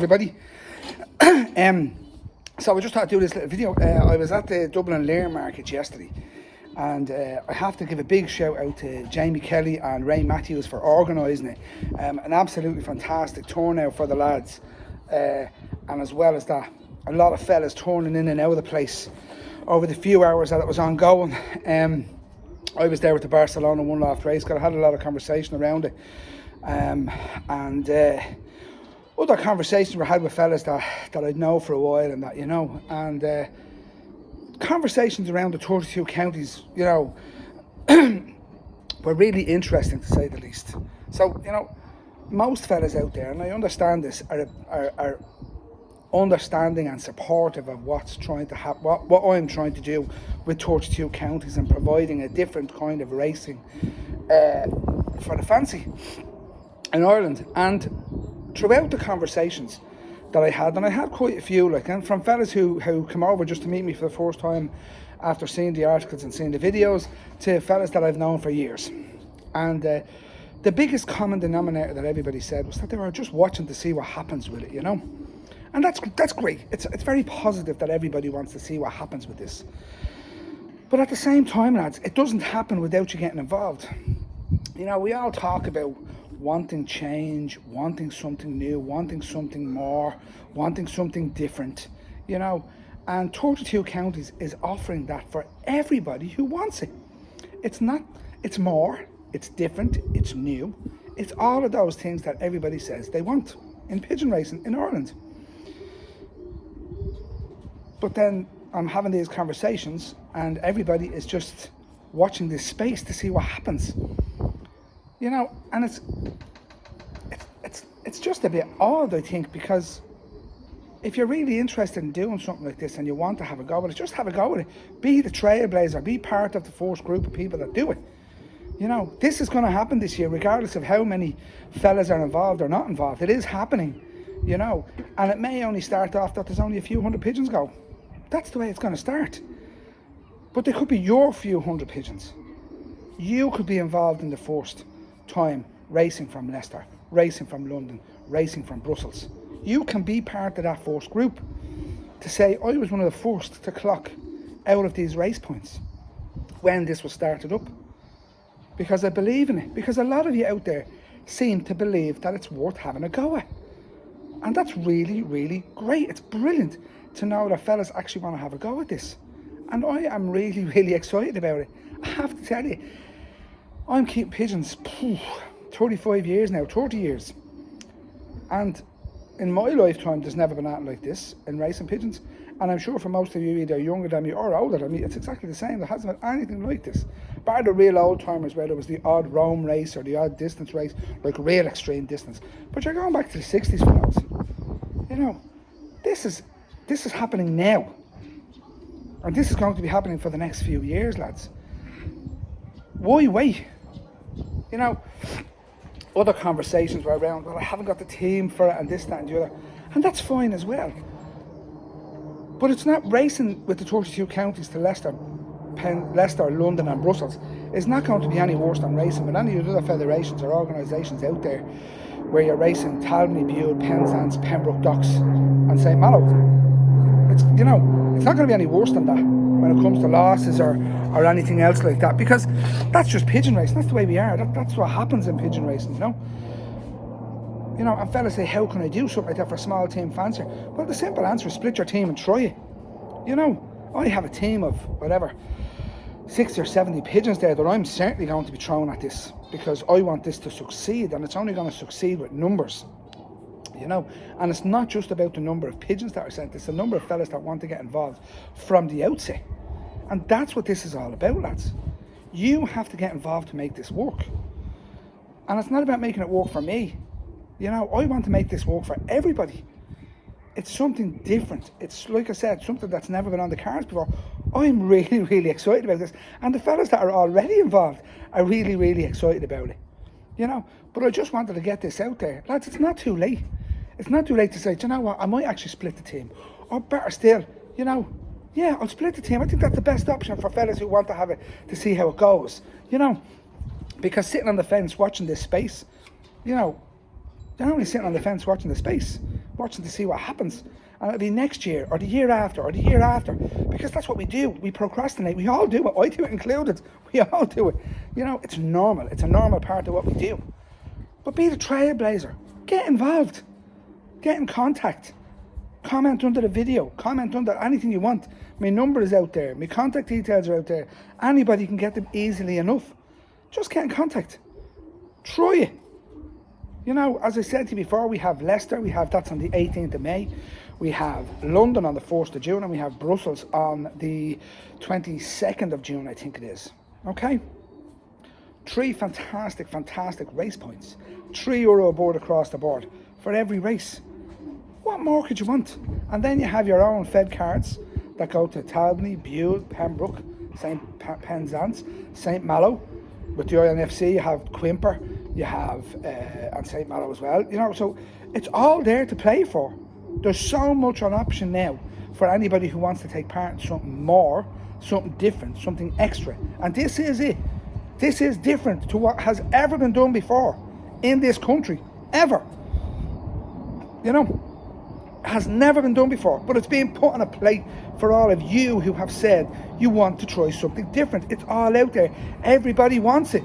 everybody. So I just thought I'd do this little video. I was at the Dublin Lier Market yesterday, and I have to give a big shout out to Jamie Kelly and Ray Matthews for organising it. An absolutely fantastic turnout for the lads, and as well as that, a lot of fellas turning in and out of the place over the few hours that it was ongoing. I was there with the Barcelona one loft race. I had a lot of conversation around it, and other conversations were had with fellas that I'd know for a while, and that, and conversations around the 32 counties, were really interesting, to say the least. So, most fellas out there, and I understand this, are understanding and supportive of what's trying to happen, what I'm trying to do with 32 counties, and providing a different kind of racing for the fancy in Ireland. And throughout the conversations that I had, and I had quite a few, and from fellas who come over just to meet me for the first time after seeing the articles and seeing the videos, to fellas that I've known for years. And the biggest common denominator that everybody said was that they were just watching to see what happens with it, And that's great. It's very positive that everybody wants to see what happens with this. But at the same time, lads, it doesn't happen without you getting involved. We all talk about wanting change, wanting something new, wanting something more, wanting something different, and 32 counties is offering that for everybody who wants it. It's more, it's different, it's new. It's all of those things that everybody says they want in pigeon racing in Ireland. But then I'm having these conversations and everybody is just watching this space to see what happens. And it's just a bit odd, I think, because if you're really interested in doing something like this and you want to have a go at it, just have a go at it. Be the trailblazer, be part of the first group of people that do it. This is going to happen this year, regardless of how many fellas are involved or not involved. It is happening, and it may only start off that there's only a few hundred pigeons go. That's the way it's going to start. But there could be your few hundred pigeons. You could be involved in the first time racing from Leicester, racing from London, racing from Brussels. You can be part of that first group to say, I was one of the first to clock out of these race points when this was started up, because I believe in it, because a lot of you out there seem to believe that it's worth having a go at, and that's really, really great. It's brilliant to know that fellas actually want to have a go at this, and I am really, really excited about it. I have to tell you, I'm keeping pigeons 35 years now, 30 years. And in my lifetime, there's never been anything like this in racing pigeons. And I'm sure for most of you, either younger than me or older than me, it's exactly the same. There hasn't been anything like this. Bar the real old timers where there was the odd roam race or the odd distance race, like real extreme distance. But you're going back to the 60s, fellas. This is happening now. And this is going to be happening for the next few years, lads. Why wait? Other conversations were around, well, I haven't got the team for it, and this, that, and the other. And that's fine as well. But it's not racing with the 32 counties to Leicester, London and Brussels. It's not going to be any worse than racing with any other federations or organisations out there where you're racing Talbot, Bude, Penzance, Pembroke Docks and St Malo. It's not going to be any worse than that when it comes to losses or anything else like that, because that's just pigeon racing. That's the way we are. That's what happens in pigeon racing, and fellas say, how can I do something like that for a small team fancier? Well, the simple answer is split your team and try it. I have a team of whatever 60 or 70 pigeons there that I'm certainly going to be throwing at this, because I want this to succeed, and it's only going to succeed with numbers. And it's not just about the number of pigeons that are sent, it's the number of fellas that want to get involved from the outset. And that's what this is all about, lads. You have to get involved to make this work. And it's not about making it work for me. I want to make this work for everybody. It's something different. It's, like I said, something that's never been on the cards before. I'm really, really excited about this. And the fellas that are already involved are really, really excited about it. But I just wanted to get this out there. Lads, it's not too late. It's not too late to say, do you know what, I might actually split the team. Or better still, yeah, I'll split the team. I think that's the best option for fellas who want to have it, to see how it goes. Because sitting on the fence watching this space, they're only sitting on the fence watching the space. watching to see what happens. And it'll be next year or the year after or the year after, because that's what we do. We procrastinate. We all do it. I do it included. We all do it. You know, it's normal. It's a normal part of what we do. But be the trailblazer. Get involved. Get in contact. Comment under the video. Comment under anything you want. My number is out there. My contact details are out there. Anybody can get them easily enough. Just get in contact. Try it. You know, as I said to you before, we have Leicester. That's on the 18th of May. We have London on the 1st of June. And we have Brussels on the 22nd of June, I think it is. Okay? 3 fantastic race points. €3 a board across the board for every race. What more could you want? And then you have your own Fed cards that go to Talbany, Buell, Pembroke, St. Penzance, St. Malo. With the INFC, you have Quimper, you have and St. Malo as well. You know, so it's all there to play for. There's so much on option now for anybody who wants to take part in something more, something different, something extra. And this is it. This is different to what has ever been done before in this country, ever. You know, has never been done before, but it's being put on a plate for all of you who have said you want to try something different. It's all out there. Everybody wants it.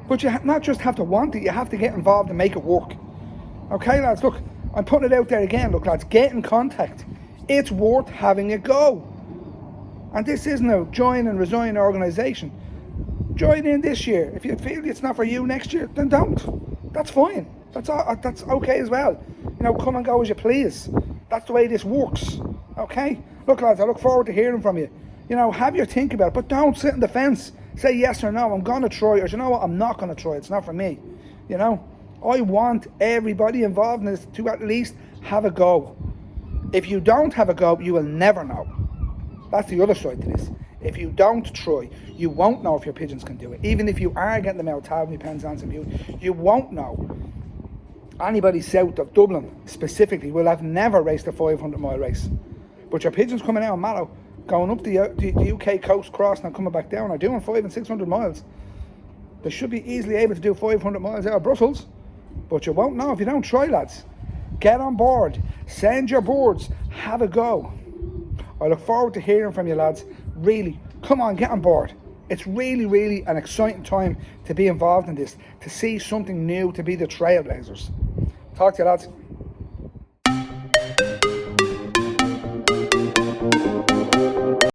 But you not just have to want it, you have to get involved and make it work. Okay, lads, look, I'm putting it out there again. Look, lads, get in contact. It's worth having a go. And this isn't a join and resign organisation. Join in this year. If you feel it's not for you next year, then don't. That's fine. That's okay as well. You know, come and go as you please. That's the way this works. Okay? Look, lads, I look forward to hearing from you. You know, have your think about it, but don't sit on the fence. Say yes or no, I'm going to try, or you know what, I'm not going to try. It's not for me. You know? I want everybody involved in this to at least have a go. If you don't have a go, you will never know. That's the other side to this. If you don't try, you won't know if your pigeons can do it. Even if you are getting them out, Talbany, Penzance and Buell, you won't know. Anybody south of Dublin specifically will have never raced a 500-mile race. But your pigeons coming out of Mallow, going up the UK coast, crossing and coming back down, are doing 500 and 600 miles. They should be easily able to do 500 miles out of Brussels. But you won't know if you don't try, lads. Get on board. Send your boards. Have a go. I look forward to hearing from you, lads. Really, come on, get on board. It's really an exciting time to be involved in this, to see something new, to be the trailblazers. Talk to you, lads.